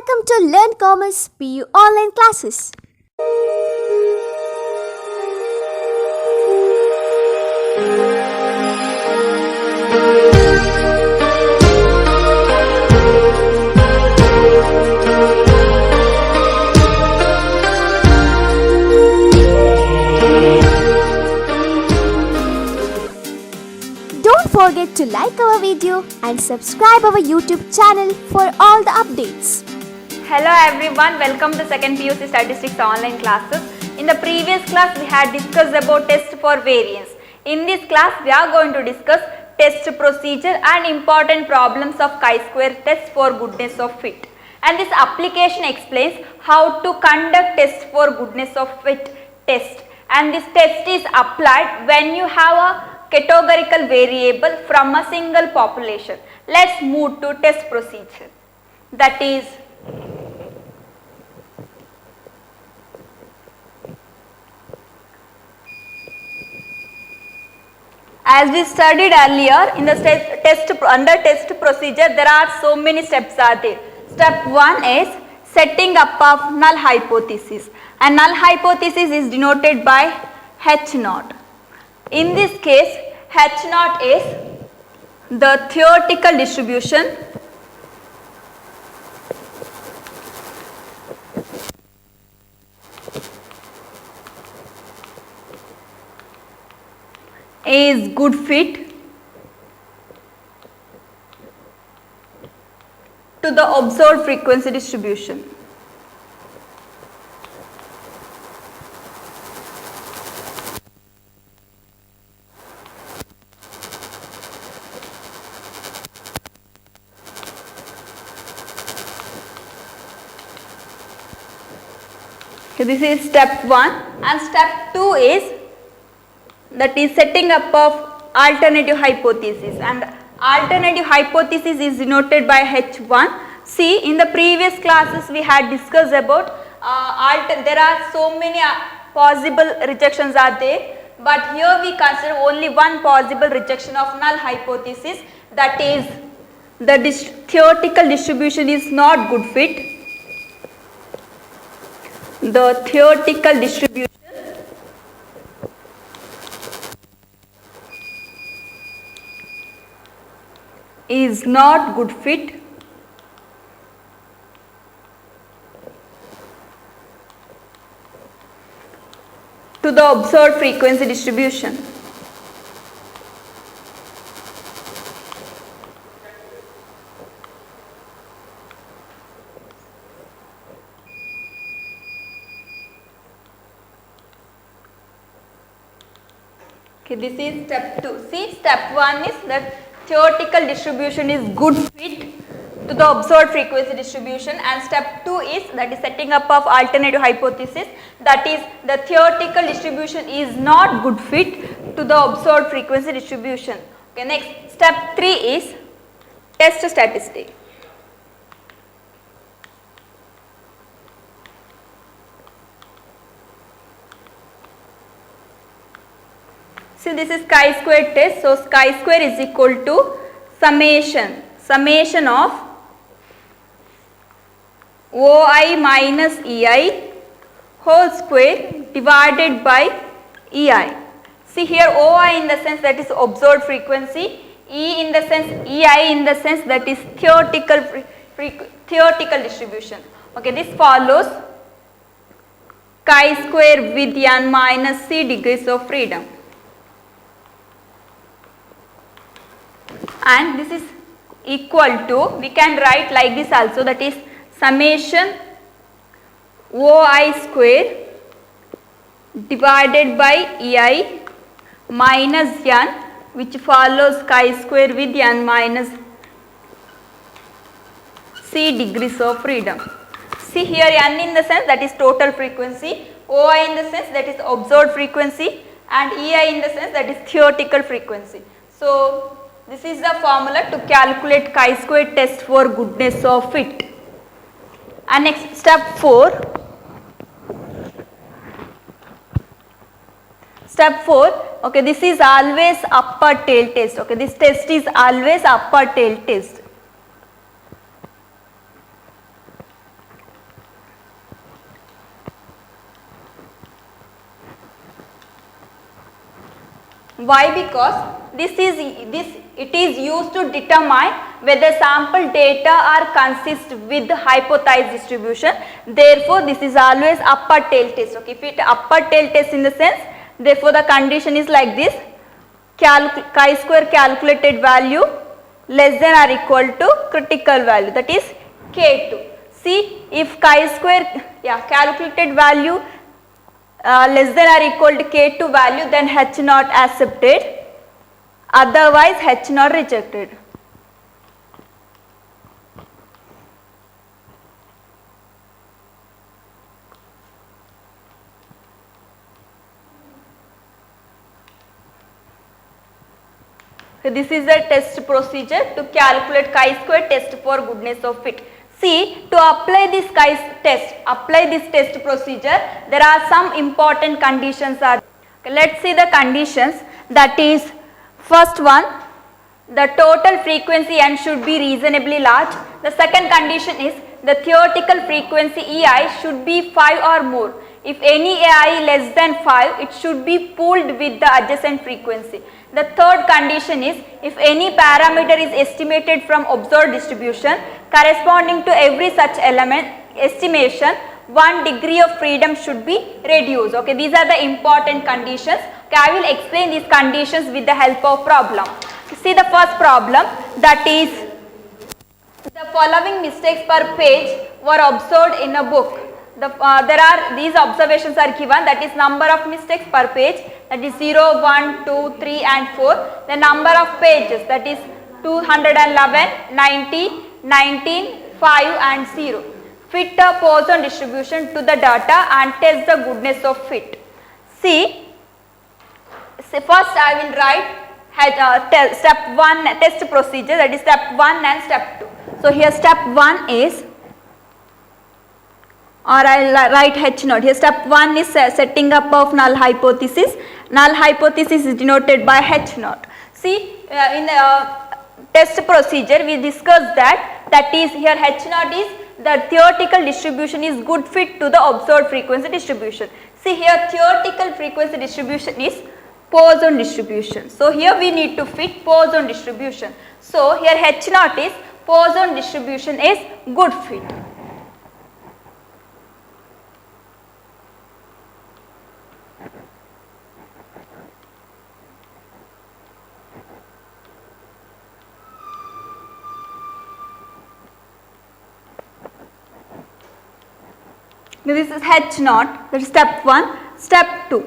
Welcome to Learn Commerce PU online classes. Don't forget to like our video and subscribe our YouTube channel for all the updates. Hello everyone, welcome to second PUC Statistics online classes. In the previous class we had discussed about test for variance. In this class we are going to discuss test procedure and important problems of chi-square test for goodness of fit. And this application explains how to conduct test for goodness of fit test. And this test is applied when you have a categorical variable from a single population. Let's move to test procedure. That is, as we studied earlier in the under test procedure, there are so many steps are there. Step 1 is setting up of null hypothesis, and null hypothesis is denoted by H naught. In this case, H naught is the theoretical distribution is good fit to the observed frequency distribution. So this is step 1, and step 2 is that is setting up of alternative hypothesis, and alternative hypothesis is denoted by H1. See, in the previous classes we had discussed about there are so many possible rejections are there, but here we consider only one possible rejection of null hypothesis, that is the theoretical distribution is not good fit. The theoretical distribution is not good fit to the observed frequency distribution. Okay, this is step 2. See, step 1 is that theoretical distribution is good fit to the observed frequency distribution, and step 2 is that is setting up of alternative hypothesis, that is the theoretical distribution is not good fit to the observed frequency distribution. Okay, next step 3 is test statistic. See, this is chi-square test. So chi-square is equal to summation of OI minus EI whole square divided by EI. See here, OI in the sense that is observed frequency, EI in the sense that is theoretical distribution. Okay, this follows chi-square with n minus c degrees of freedom. And this is equal to, we can write like this also, that is summation OI square divided by EI minus n, which follows chi-square with n minus c degrees of freedom. See here, n in the sense that is total frequency, OI in the sense that is observed frequency, and EI in the sense that is theoretical frequency. So this is the formula to calculate chi-square test for goodness of fit. And next, step 4. Step 4, okay, this is always upper tail test. Okay, this test is always upper tail test. Why? Because it is used to determine whether sample data are consist with hypothesized distribution. Therefore, this is always upper tail test. Okay, if it upper tail test in the sense, therefore the condition is like this: chi-square calculated value less than or equal to critical value, that is K2. See, if chi-square calculated value less than or equal to K2 value, then H naught accepted, otherwise H naught rejected. So this is the test procedure to calculate chi-square test for goodness of fit. See, to apply this test procedure, there are some important conditions. Okay, let's see the conditions. That is, first one, the total frequency n should be reasonably large. The second condition is the theoretical frequency EI should be 5 or more. If any AI less than 5, it should be pooled with the adjacent frequency. The third condition is if any parameter is estimated from observed distribution corresponding to every such element estimation, 1 degree of freedom should be reduced. Okay, these are the important conditions. Okay, I will explain these conditions with the help of problem. See the first problem, that is the following mistakes per page were observed in a book. These observations are given, that is number of mistakes per page, that is 0, 1, 2, 3 and 4. The number of pages, that is 211, 90, 19, 5 and 0. Fit a Poisson distribution to the data and test the goodness of fit. See, first I will write step 1 test procedure, that is step 1 and step 2. So here step 1 is, or I will write H naught. Here step 1 is setting up of null hypothesis. Null hypothesis is denoted by H naught. See, in the test procedure we discussed that is here H naught is the theoretical distribution is good fit to the observed frequency distribution. See here theoretical frequency distribution is Poisson distribution. So here we need to fit Poisson distribution. So here H naught is Poisson distribution is good fit. This is H naught, that is step 1. Step 2,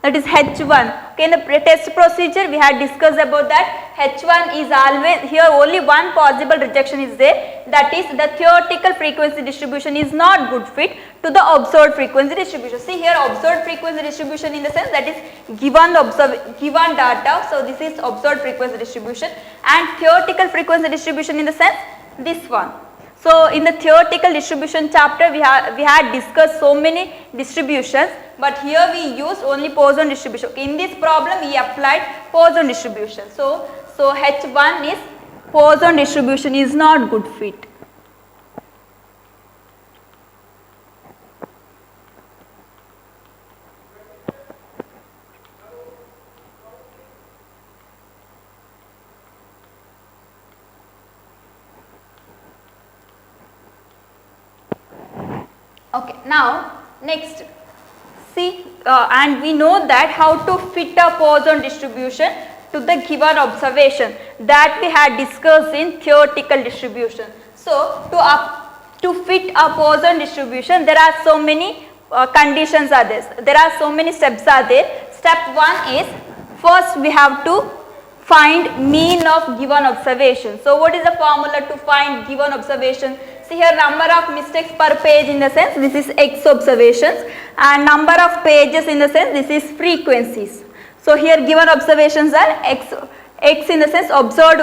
that is H1. Okay, in the test procedure we had discussed about that H1 is always, here only one possible rejection is there, that is the theoretical frequency distribution is not good fit to the observed frequency distribution. See here observed frequency distribution in the sense that is given data, so this is observed frequency distribution, and theoretical frequency distribution in the sense this one. So in the theoretical distribution chapter we had discussed so many distributions, but here we use only Poisson distribution. Okay, in this problem we applied Poisson distribution. So H1 is Poisson distribution is not good fit. Okay, now next see and we know that how to fit a Poisson distribution to the given observation, that we had discussed in theoretical distribution. So to fit a Poisson distribution there are so many conditions are there. There are so many steps are there. Step 1 is, first we have to find mean of given observation. So what is the formula to find given observation? See here number of mistakes per page in the sense this is X observations, and number of pages in the sense this is frequencies. So here given observations are X in the sense observed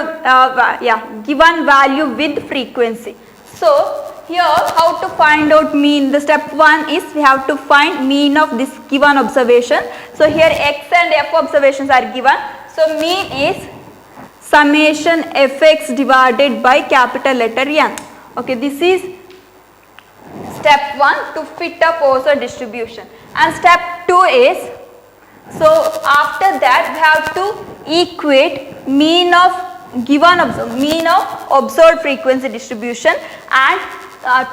given value with frequency. So here how to find out mean, the step 1 is we have to find mean of this given observation. So here X and F observations are given. So mean is summation Fx divided by capital letter N. Okay, this is step 1 to fit a Poisson distribution, and step 2 is So after that we have to equate mean of observed frequency distribution and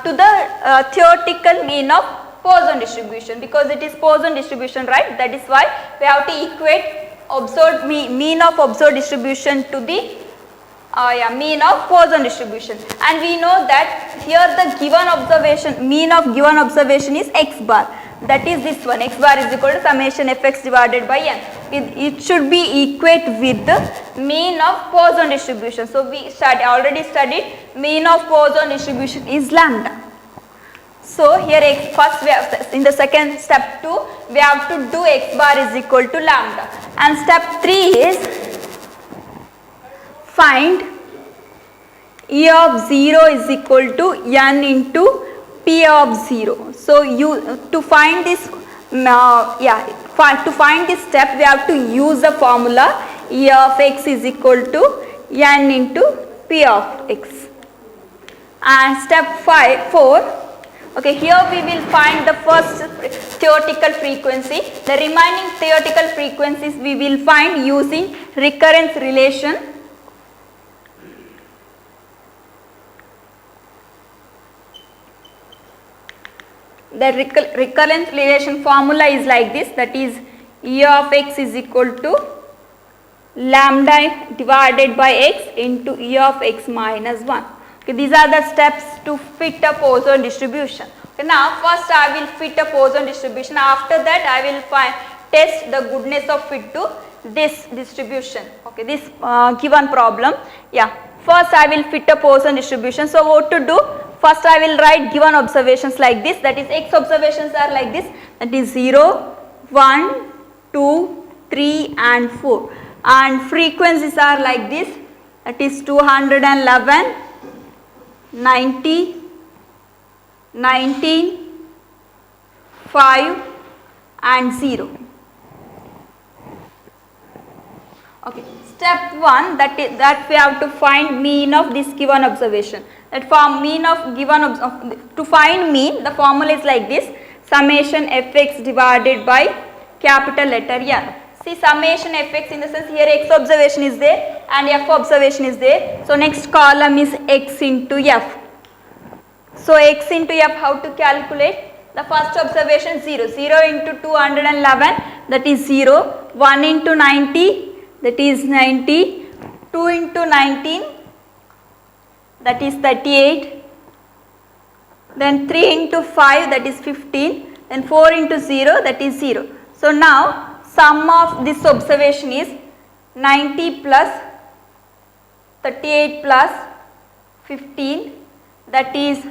to the theoretical mean of Poisson distribution, because it is Poisson distribution, right? That is why we have to equate mean of observed distribution to the mean of Poisson distribution, and we know that here the mean of given observation is x bar, that is this one, x bar is equal to summation fx divided by n. It should be equate with the mean of Poisson distribution. So we already studied mean of Poisson distribution is lambda. So here first we have, in the second step 2 we have to do x bar is equal to lambda, and step 3 is find E of 0 is equal to n into P of 0. So to find this to find this step we have to use the formula E of x is equal to n into P of x. And step 4, okay, here we will find the first theoretical frequency. The remaining theoretical frequencies we will find using recurrence relation. The recurrence relation formula is like this, that is E of x is equal to lambda divided by x into E of x minus 1. Okay, these are the steps to fit a Poisson distribution. Okay, now first I will fit a Poisson distribution. After that I will test the goodness of fit to this distribution. Okay, this given problem. Yeah, first I will fit a Poisson distribution. So what to do? First I will write given observations like this, that is x observations are like this, that is 0, 1, 2, 3 and 4, and frequencies are like this, that is 211, 90, 19, 5 and 0. Okay. Step 1, that we have to find mean of this given observation. That for mean of to find mean, the formula is like this, summation fx divided by capital letter N. See, summation fx in the sense here x observation is there and f observation is there. So next column is x into f. So x into f, how to calculate? The first observation 0, 0 into 211, that is 0, 1 into 90, that is 90, 2 into 19, that is 38, then 3 into 5, that is 15, then 4 into 0, that is 0. So now sum of this observation is 90 plus 38 plus 15, that is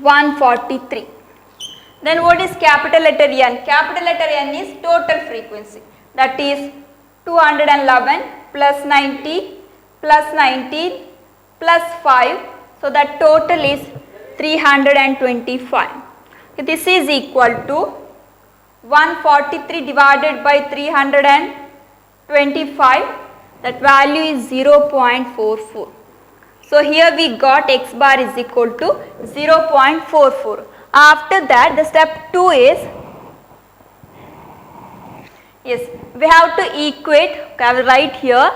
143. Then what is capital letter N? Capital letter N is total frequency, that is 211 plus 90 plus 19 plus 5, so that total is 325. This is equal to 143 divided by 325, that value is 0.44. So here we got x bar is equal to 0.44. After that the step 2 is, yes, we have to equate, I will write here,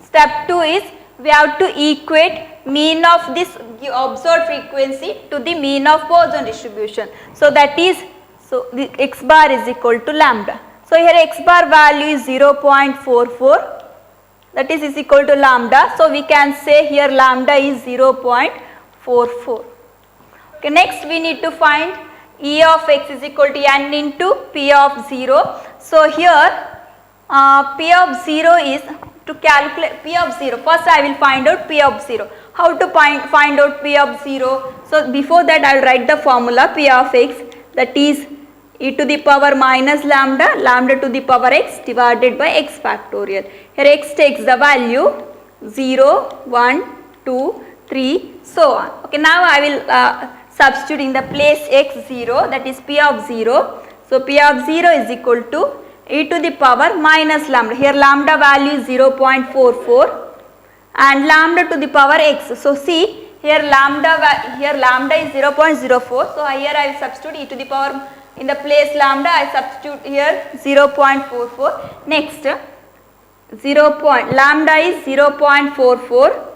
step 2 is we have to equate mean of this observed frequency to the mean of Poisson distribution. So that is, so the x bar is equal to lambda. So here x bar value is 0.44, that is equal to lambda. So we can say here lambda is 0.44. Okay, next we need to find E of x is equal to n into P of 0. So here P of 0 is, to calculate P of 0, first I will find out P of 0. How to find out P of 0? So before that I will write the formula P of x, that is e to the power minus lambda, lambda to the power x divided by x factorial. Here x takes the value 0, 1, 2, 3, so on. Okay, now I will substitute in the place x 0, that is P of 0. So P of 0 is equal to e to the power minus lambda. Here lambda value is 0.44 and lambda to the power x. So see, here lambda is 0.04. So here I will substitute e to the power In the place lambda I substitute here 0.44. Next lambda is 0.44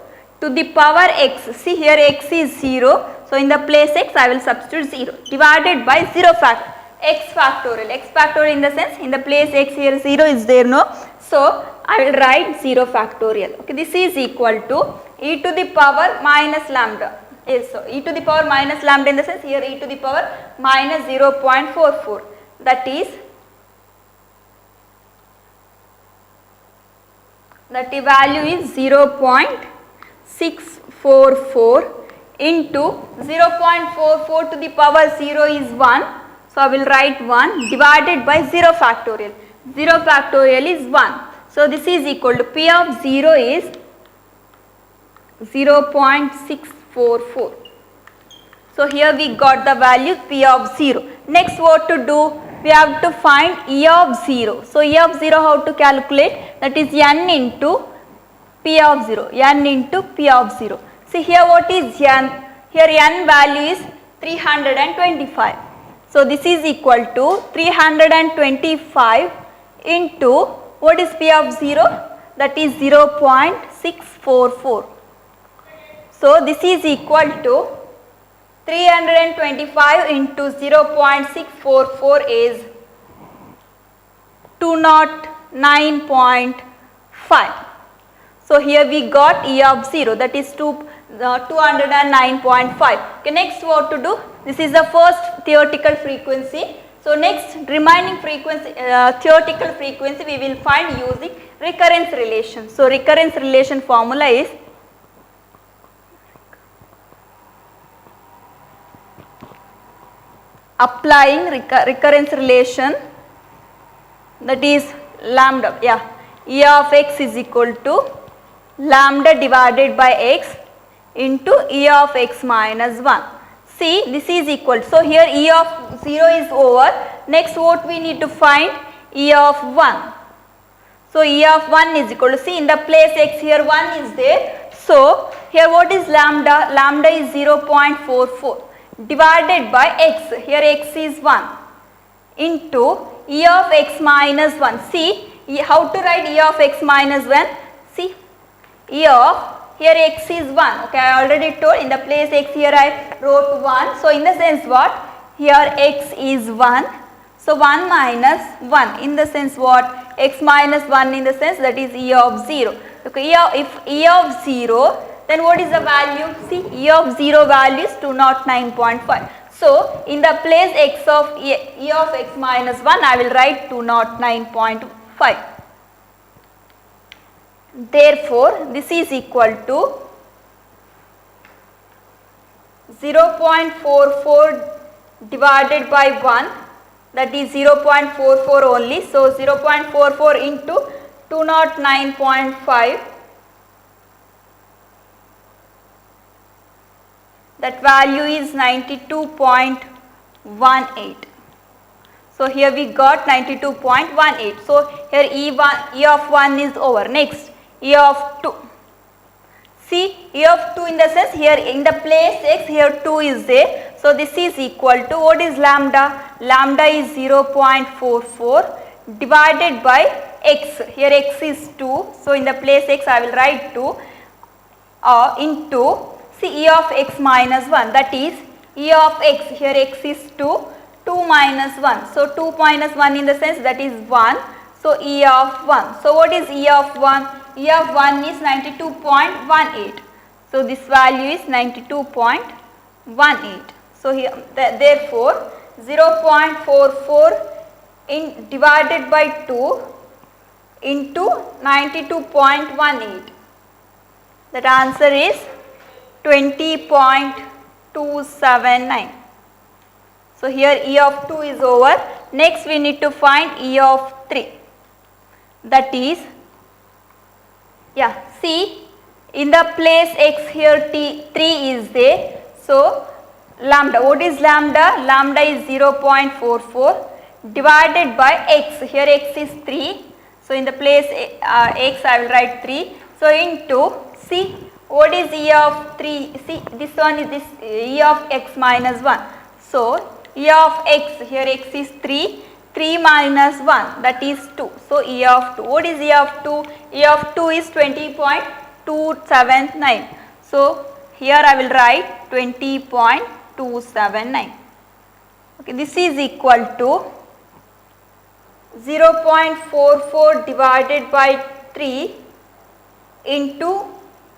to the power x. See here x is 0. So in the place x I will substitute 0 divided by 0 factor x factorial. X factorial in the sense in the place x here 0 is there, no. So I will write 0 factorial. Okay, this is equal to e to the power minus lambda. Yes, so e to the power minus lambda in the sense here e to the power minus 0.44, that is that the value is 0.644 into 0.44 to the power 0 is 1. So I will write 1 divided by 0 factorial. 0 factorial is 1. So this is equal to P of 0 is 0.644. So here we got the value P of 0. Next what to do? We have to find E of 0. So E of 0 how to calculate? That is n into P of 0. N into P of 0. See here what is n? Here n value is 325. So this is equal to 325 into what is P of 0? That is 0.644. So this is equal to 325 into 0.644 is 209.5. So here we got E of 0, that is 209.5. Okay, next what to do? This is the first theoretical frequency. So next remaining frequency, theoretical frequency we will find using recurrence relation. So recurrence relation formula is applying recurrence relation, that is lambda, E of x is equal to lambda divided by x into E of x minus 1. See, this is equal. So here E of 0 is over. Next what we need to find? E of 1. So E of 1 is equal to, see in the place x here 1 is there. So here what is lambda? Lambda is 0.44 divided by x. Here x is 1 into E of x minus 1. See how to write E of x minus 1? See E of, here x is 1. Okay, I already told in the place x here I wrote 1. So in the sense what? Here x is 1. So 1 minus 1 in the sense what? X minus 1 in the sense that is E of 0. Okay, if E of 0, then what is the value? See E of 0 value is 209.5. So in the place x of E of x minus 1 I will write 209.5. Therefore this is equal to 0.44 divided by 1, that is 0.44 only. So 0.44 into 209.5, that value is 92.18. So here we got 92.18. So here E of 1 is over. Next E of 2. See E of 2 in the sense here in the place x here 2 is there. So this is equal to, what is lambda? Lambda is 0.44 divided by x. Here x is 2. So in the place x I will write 2 into, see E of x minus 1, that is E of x, here x is 2, 2 minus 1. So 2 minus 1 in the sense that is 1. So E of 1. So what is E of 1? E of 1 is 92.18. So this value is 92.18. So here therefore 0.44 divided by 2 into 92.18. That answer is 20.279. So here E of 2 is over. Next we need to find E of 3. That is, see in the place x here 3 is there. So lambda, what is lambda? Lambda is 0.44 divided by x. Here x is 3. So in the place x I will write 3. So into, see what is E of 3? See this one is this E of x minus 1. So E of x, here x is 3, 3 minus 1, that is 2. So, E of 2. What is E of 2? E of 2 is 20.279. So, here I will write 20.279. Okay, this is equal to 0.44 divided by 3 into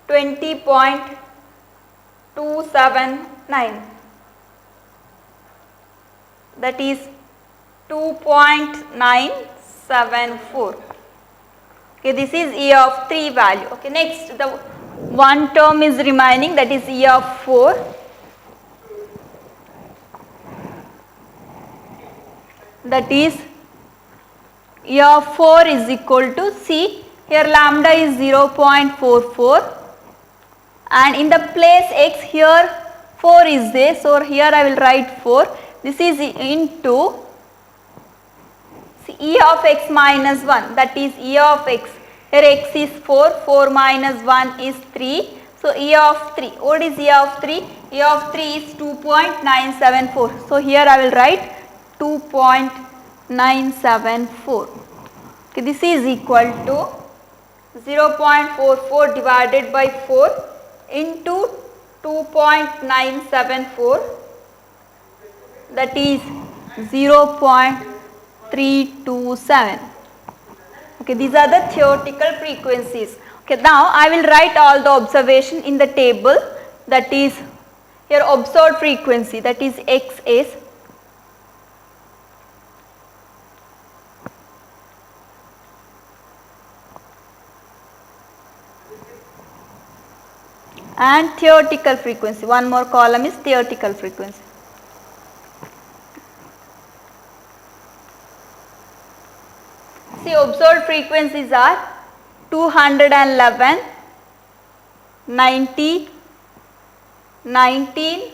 20.279, that is 2.974. Okay, this is E of 3 value. Okay, next the one term is remaining, that is E of 4. That is E of 4 is equal to, see here lambda is 0.44 and in the place x here 4 is there. So, here I will write 4. This is into E of x minus 1, that is E of x. Here x is 4, 4 minus 1 is 3. So, E of 3. What is E of 3? E of 3 is 2.974. So, here I will write 2.974. Okay, this is equal to 0.44 divided by 4 into 2.974, that is 0.327. Okay, these are the theoretical frequencies. Okay, now I will write all the observation in the table, that is here observed frequency, that is x is and theoretical frequency. One more column is theoretical frequency. See, observed frequencies are 211, 90, 19,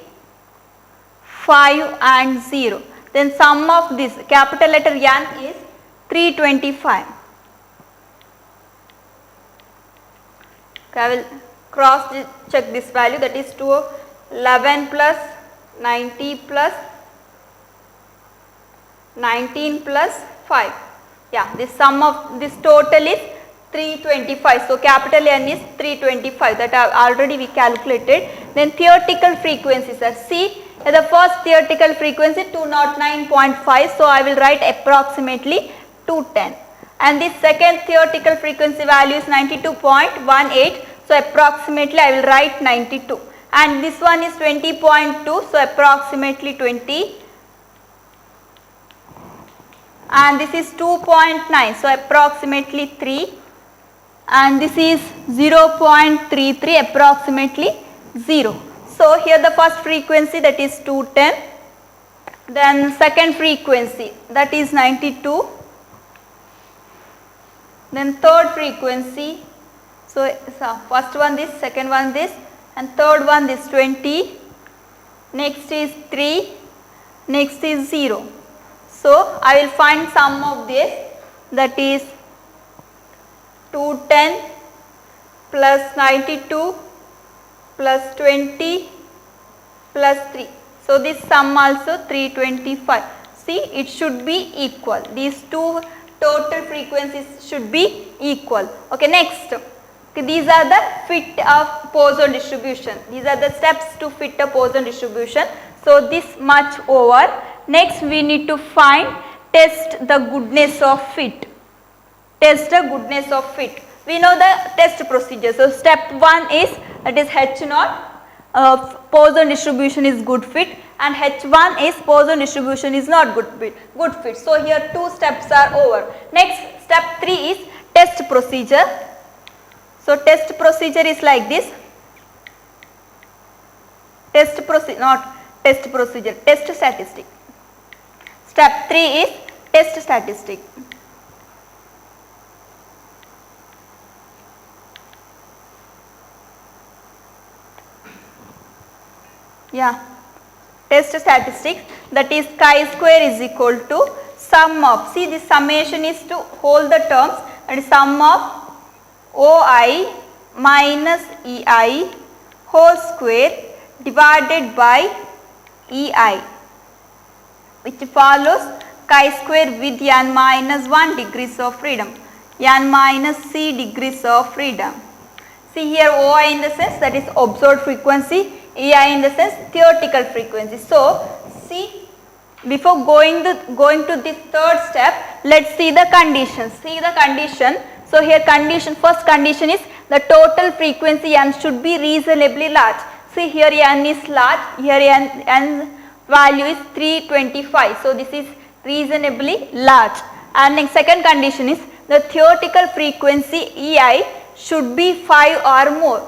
5 and 0. Then sum of this capital letter N is 325. Okay, I will cross check this value, that is 211 plus 90 plus 19 plus 5. Yeah, this sum of this total is 325. So, capital N is 325, that already we calculated. Then theoretical frequencies are, see the first theoretical frequency 209.5. So, I will write approximately 210 and this second theoretical frequency value is 92.18. So, approximately I will write 92 and this one is 20.2. So, approximately 20 and this is 2.9. So, approximately 3 and this is 0.33, approximately 0. So, here the first frequency, that is 210, then second frequency, that is 92, then third frequency. So, first one this, second one this and third one this 20, next is 3, next is 0. So, I will find sum of this, that is 210 plus 92 plus 20 plus 3. So, this sum also 325. See, it should be equal. These two total frequencies should be equal. Okay, next. Okay, these are the fit of Poisson distribution. These are the steps to fit a Poisson distribution. So, this much over. Next, we need to test the goodness of fit. Test the goodness of fit. We know the test procedure. So, step 1 is, that is H0, Poisson distribution is good fit, and H1 is Poisson distribution is not good fit. So, here two steps are over. Next, step 3 is test procedure. So, test procedure is like this. Test statistic. Step 3 is test statistic. Yeah, test statistics, that is chi square is equal to sum of, see this summation is to hold the terms, and sum of OI minus EI whole square divided by EI. which follows chi-square with n minus 1 degrees of freedom, n minus c degrees of freedom. See here OI in the sense that is observed frequency, EI in the sense theoretical frequency. So see, before going to this third step, let's see the conditions. See the condition. So here first condition is the total frequency n should be reasonably large. See here n is large, here n value is 325. So this is reasonably large. And next second condition is the theoretical frequency EI should be 5 or more.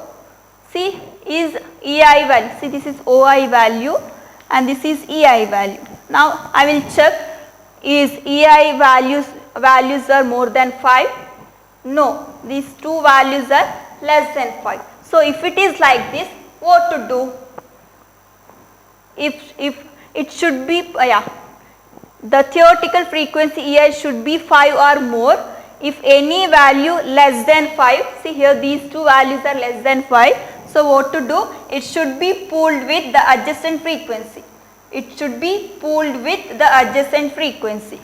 See is EI value, see this is OI value and this is EI value. Now I will check, is EI values are more than 5? No, these two values are less than 5. So if it is like this, what to do? If it should be, the theoretical frequency EI should be 5 or more. If any value less than 5, see here these two values are less than 5. So what to do? It should be pooled with the adjacent frequency. It should be pooled with the adjacent frequency.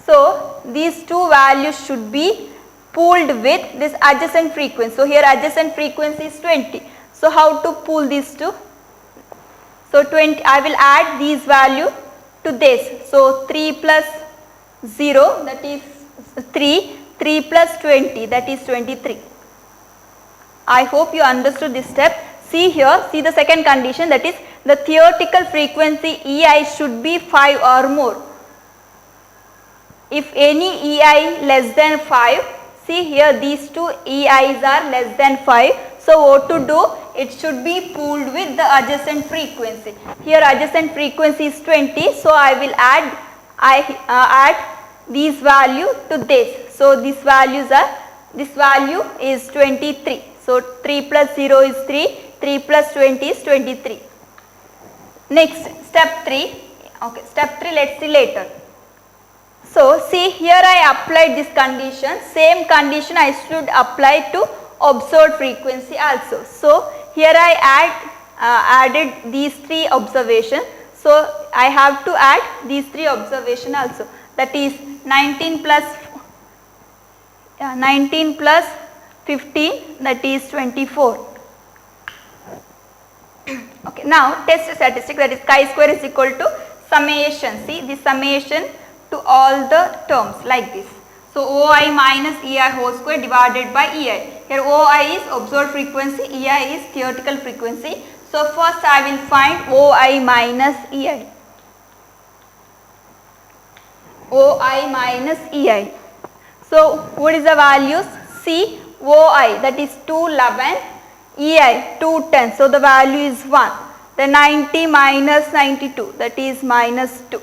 So these two values should be pooled with this adjacent frequency. So here adjacent frequency is 20. So how to pool these two? So 20, I will add these value to this. So 3 plus 0, that is 3, 3 plus 20, that is 23. I hope you understood this step. See here, see the second condition, that is the theoretical frequency EI should be 5 or more. If any EI less than 5, see here these two EIs are less than 5. So what to do? It should be pooled with the adjacent frequency. Here adjacent frequency is 20. So I will add these value to this. So this value is 23. So 3 plus 0 is 3, 3 plus 20 is 23. Next step 3, okay, step 3 let's see later. So see here I applied this condition, same condition I should apply to observed frequency also. So here I added these 3 observations. So I have to add these 3 observations also, that is 19 plus 15, that is 24. Okay, now test statistic, that is chi-square is equal to summation. See the summation to all the terms like this. So OI minus EI whole square divided by EI. Here OI is observed frequency, EI is theoretical frequency. So first I will find OI minus EI. OI minus EI. So what is the values? See OI, that is 211, EI 210. So the value is 1. Then 90 minus 92, that is minus 2.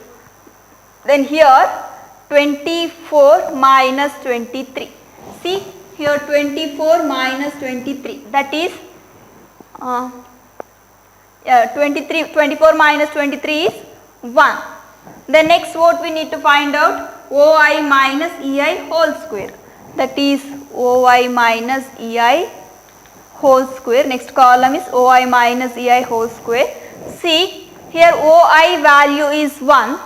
Then here 24 minus 23. See here 24 minus 23, that is 24 minus 23 is 1. Then next what we need to find out? OI minus EI whole square, that is OI minus EI whole square. Next column is OI minus EI whole square. See here OI value is 1.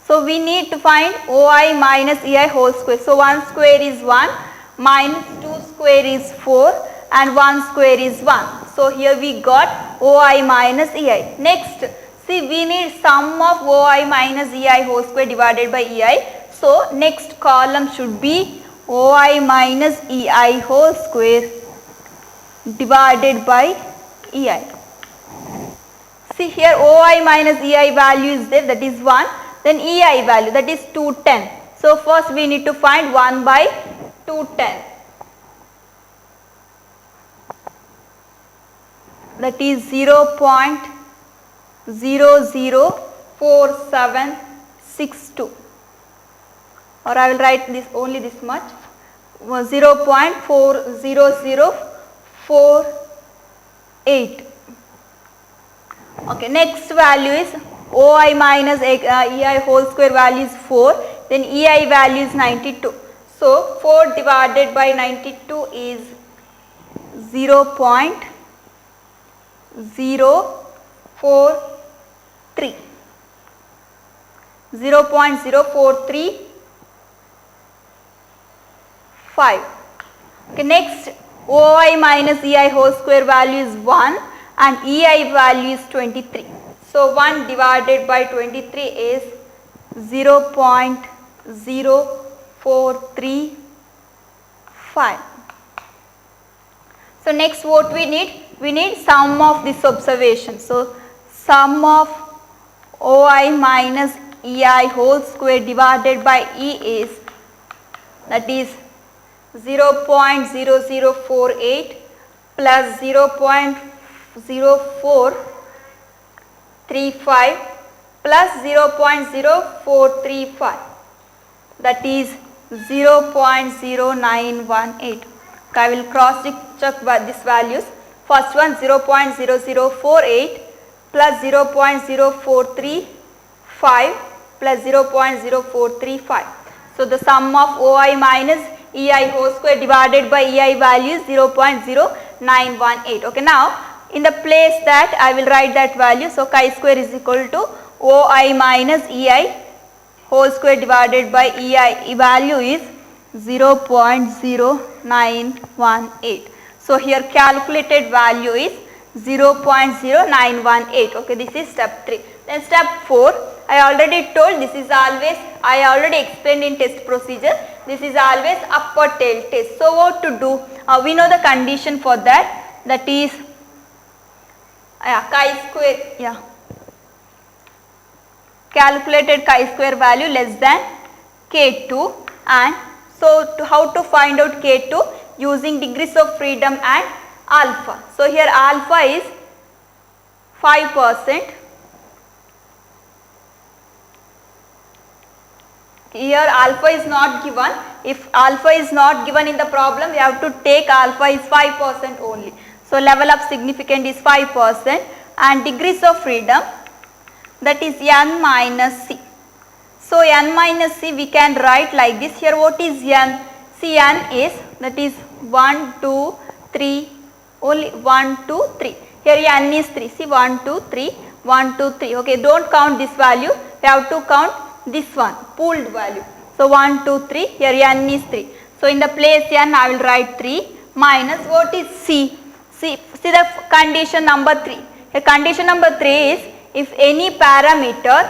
So we need to find OI minus EI whole square. So 1 square is 1, minus 2 square is 4 and 1 square is 1. So here we got OI minus EI. Next, see we need sum of OI minus EI whole square divided by EI. So next column should be OI minus EI whole square divided by EI. See here OI minus EI value is there, that is 1. Then EI value, that is 210. So first we need to find 1 by 210. That is 0.004762, or I will write this only this much, 0.40048. Okay, next value is OI minus EI whole square value is 4, then EI value is 92. So 4 divided by 92 is 0.043. 0.0435. Okay, next OI minus EI whole square value is 1 and EI value is 23. So 1 divided by 23 is 0.0435. So next what we need? We need sum of this observation. So sum of OI minus EI whole square divided by E is, that is 0.0048 plus 0.0435 plus 0.0435, that is 0.0918. I will cross check these values. First one 0.0048 plus 0.0435 plus 0.0435. So the sum of OI minus EI whole square divided by EI value is 0.0918. Okay, now in the place that I will write that value. So chi square is equal to OI minus EI whole square divided by EI value is 0.0918. So here calculated value is 0.0918. Okay, this is step 3. Then step 4, I already told this is always, I already explained in test procedure, this is always upper tail test. So what to do? We know the condition for that, that is chi square, calculated chi square value less than K2. And so how to find out K2? Using degrees of freedom and alpha. So here alpha is 5%. Here alpha is not given. If alpha is not given in the problem, we have to take alpha is 5% only. So level of significance is 5% and degrees of freedom, that is n minus c. So n minus c we can write like this. Here what is n? See, n is, that is 1, 2, 3, only 1, 2, 3. Here n is 3. See 1, 2, 3, 1, 2, 3. Okay, don't count this value. We have to count this one, pooled value. So 1, 2, 3. Here n is 3. So in the place n I will write 3 minus what is c? See the condition number 3. Here condition number 3 is if any parameter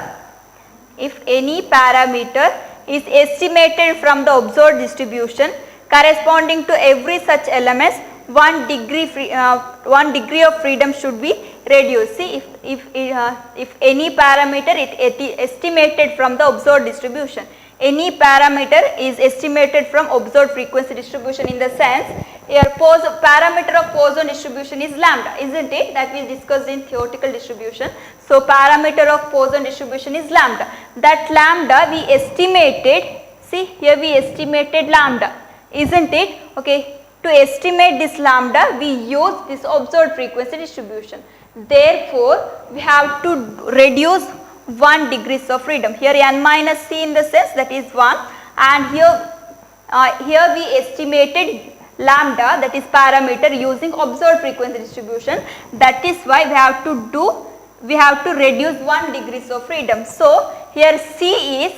is estimated from the observed distribution corresponding to every such elements, one degree of freedom should be reduced. See, if any parameter is estimated from the observed distribution, any parameter is estimated from observed frequency distribution, in the sense here parameter of Poisson distribution is lambda, isn't it? That we discussed in theoretical distribution. So parameter of Poisson distribution is lambda. That lambda we estimated, see here we estimated lambda, isn't it? Okay, to estimate this lambda we use this observed frequency distribution. Therefore we have to reduce 1 degrees of freedom. Here n minus c in the sense that is 1, and here we estimated lambda, that is parameter, using observed frequency distribution. That is why we have to reduce 1 degrees of freedom. So here c is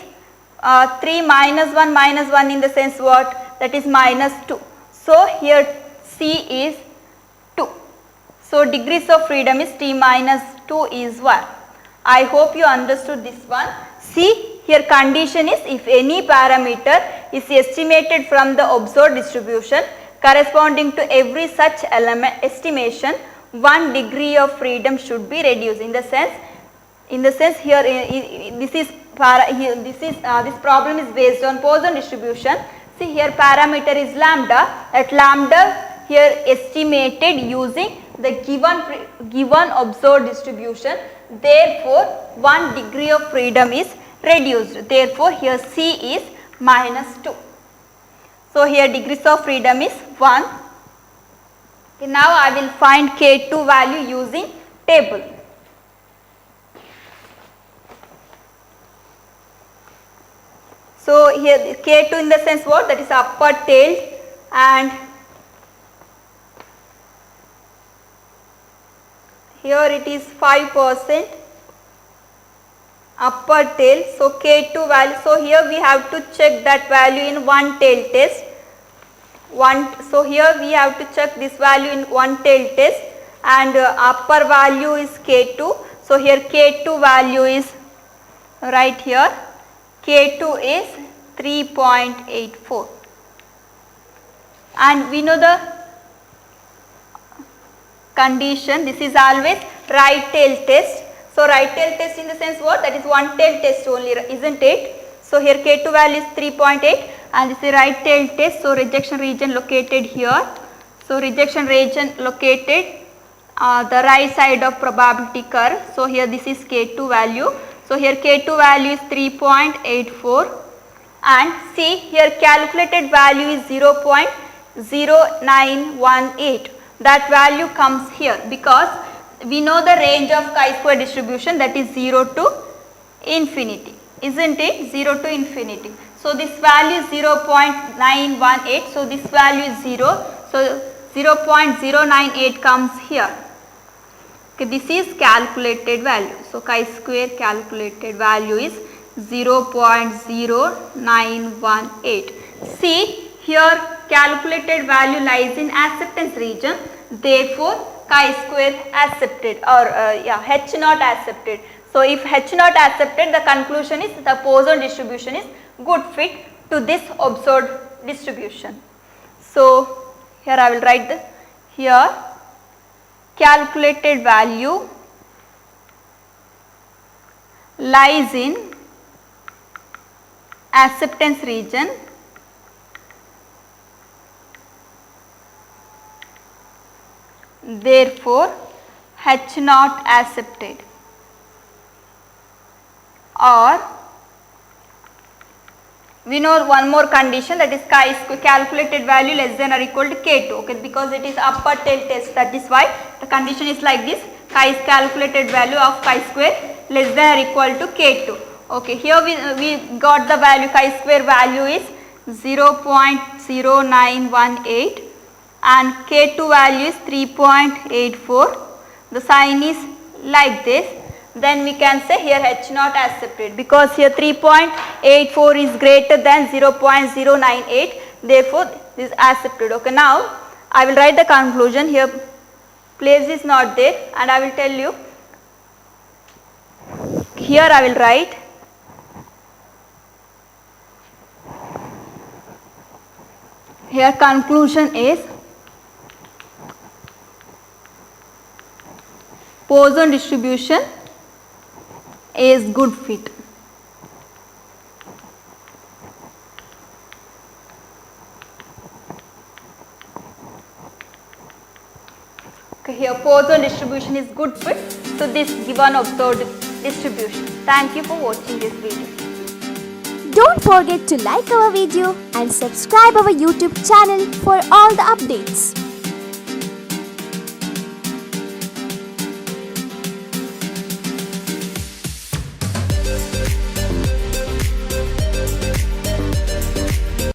3 minus 1 in the sense what? That is minus 2. So here c is 2. So degrees of freedom is t minus 2 is 1. I hope you understood this one. See, here condition is if any parameter is estimated from the observed distribution corresponding to every such element estimation, 1 degree of freedom should be reduced. In the sense here this problem is based on Poisson distribution. See here parameter is lambda, that lambda here estimated using the given observed distribution. Therefore 1 degree of freedom is reduced. Therefore here c is minus 2. So here degrees of freedom is 1. Okay, now I will find K2 value using table. So here K2 in the sense what? That is upper tailed, and here it is 5%. upper tail, so K2 value, so here we have to check that value in one tail test. So here we have to check this value in one tail test, and upper value is K2, so here K2 value is right here, K2 is 3.84, and we know the condition, this is always right tail test. So right tail test in the sense what? That is one tail test only, isn't it? So here K2 value is 3.8 and this is right tail test. So rejection region located here. So rejection region located the right side of probability curve. So here this is K2 value. So here K2 value is 3.84 and see here calculated value is 0.0918. That value comes here because we know the range of chi-square distribution, that is 0 to infinity, isn't it? 0 to infinity. So this value is 0.918, so this value is 0, so 0.098 comes here. Okay, this is calculated value. So chi-square calculated value is 0.0918. See here calculated value lies in acceptance region, therefore chi-square accepted, or H naught accepted. So if H naught accepted, the conclusion is the Poisson distribution is good fit to this observed distribution. So here I will write the here calculated value lies in acceptance region, therefore H naught accepted, or we know one more condition, that is chi-square calculated value less than or equal to K2, okay, because it is upper tail test, that is why the condition is like this, calculated value of chi-square less than or equal to K2. Okay, here we got the value, chi-square value is 0.0918 and K2 value is 3.84. The sign is like this. Then we can say here H naught accepted, because here 3.84 is greater than 0.098, therefore this is accepted. Okay, now I will write the conclusion. Here place is not there and I will tell you. Here I will write here conclusion is Poisson distribution is good fit. Okay, here Poisson distribution is good fit to this given observed distribution. Thank you for watching this video. Don't forget to like our video and subscribe our YouTube channel for all the updates.